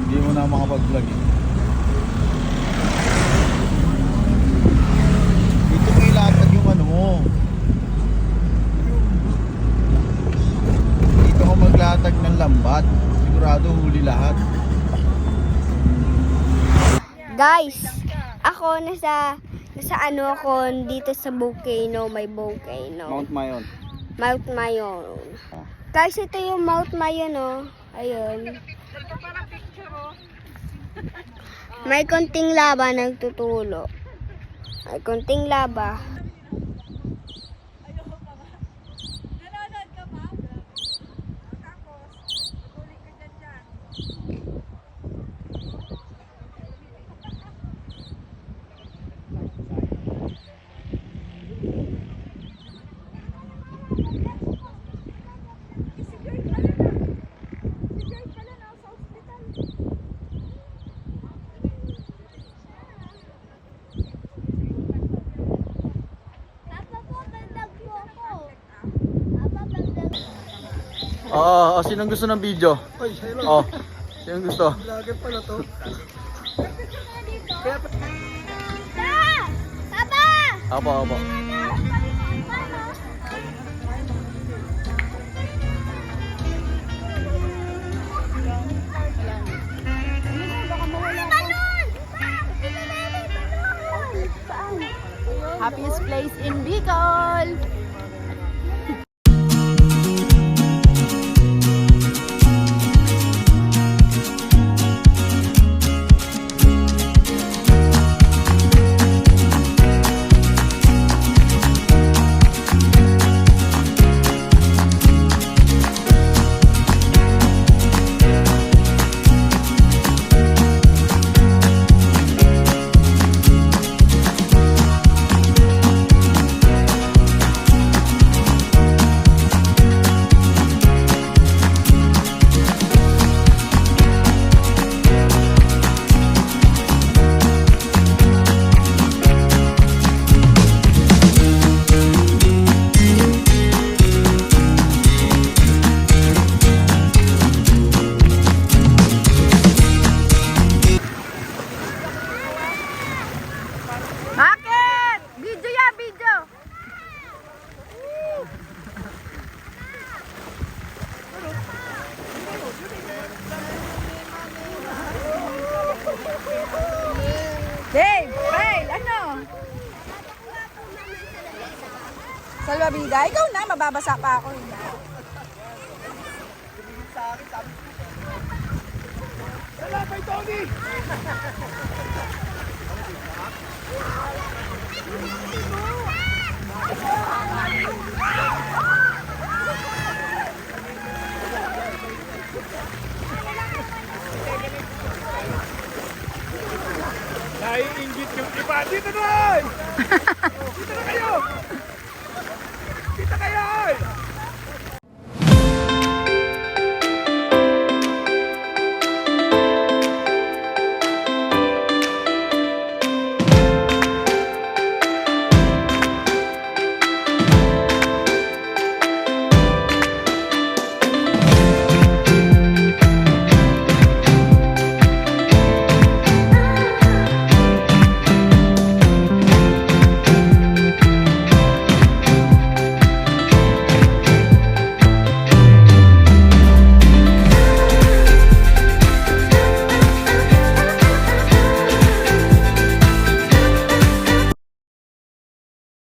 Hindi mo na makapag-vlog eh. Dito may latag yung ano mo. Dito ko maglatag ng lambat. Sigurado huli lahat. Guys, ako nasa ano ako dito sa volcano, may volcano. Mount Mayon. Mount Mayon. Guys, ito yung Mount Mayon, oh. Ayun. May konting lava nagtutulo. May konting lava. Sinong gusto ng video? Oh, sinong gusto? Vlogger pala to. Papa! Apo. Happiest place in Bicol. Bakit? Video yan, video. Dave, Kyle, ano? Salvabida, ikaw na, mababasa pa ako. Salapay, Tony! Naiinggit yung iba. Dito na! Dito na kayo!